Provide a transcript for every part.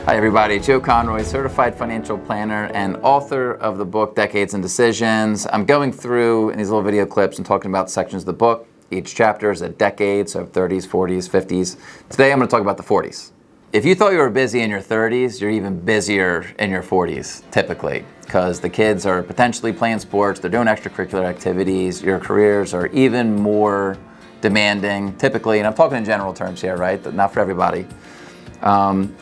Hi everybody, Joe Conroy, certified financial planner and author of the book Decades and Decisions. I'm going through in these little video clips and talking about sections of the book. Each chapter is a decade, so 30s, 40s, 50s. Today I'm going to talk about the 40s. If you thought you were busy in your 30s, you're even busier in your 40s, typically, because the kids are potentially playing sports, they're doing extracurricular activities, your careers are even more demanding, typically, and I'm talking in general terms here, right? Not for everybody.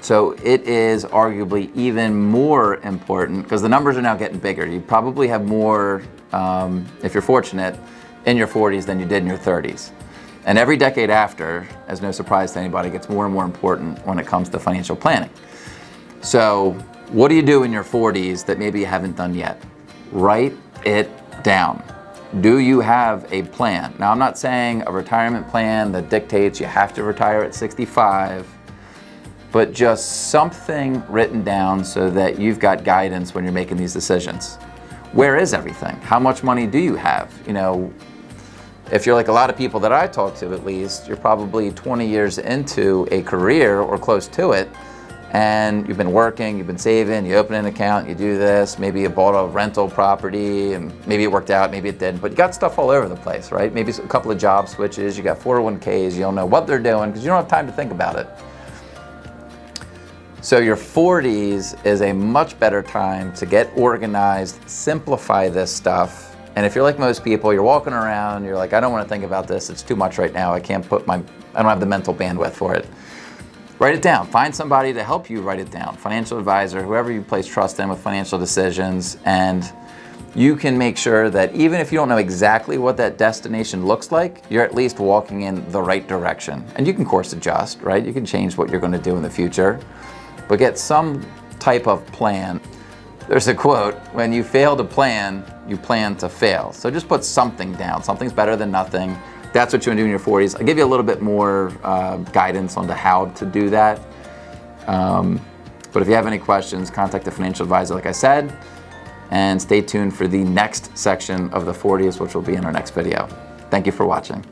So it is arguably even more important because the numbers are now getting bigger. You probably have more, if you're fortunate, in your 40s than you did in your 30s. And every decade after, as no surprise to anybody, gets more and more important when it comes to financial planning. So what do you do in your 40s that maybe you haven't done yet? Write it down. Do you have a plan? Now, I'm not saying a retirement plan that dictates you have to retire at 65, but just something written down so that you've got guidance when you're making these decisions. Where is everything? How much money do you have? You know, if you're like a lot of people that I talk to, at least, you're probably 20 years into a career or close to it, and you've been working, you've been saving, you open an account, you do this, maybe you bought a rental property, and maybe it worked out, maybe it didn't, but you got stuff all over the place, right? Maybe a couple of job switches, you got 401ks, you don't know what they're doing because you don't have time to think about it. So your 40s is a much better time to get organized, simplify this stuff. And if you're like most people, you're walking around, you're like, I don't want to think about this, it's too much right now, I don't have the mental bandwidth for it. Write it down. Find somebody to help you write it down. Financial advisor, whoever you place trust in with financial decisions, and you can make sure that even if you don't know exactly what that destination looks like, you're at least walking in the right direction. And you can course adjust, right? You can change what you're going to do in the future. But get some type of plan. There's a quote, when you fail to plan, you plan to fail. So just put something down. Something's better than nothing. That's what you want to do in your 40s. I'll give you a little bit more guidance on how to do that. But if you have any questions, contact a financial advisor, like I said, and stay tuned for the next section of the 40s, which will be in our next video. Thank you for watching.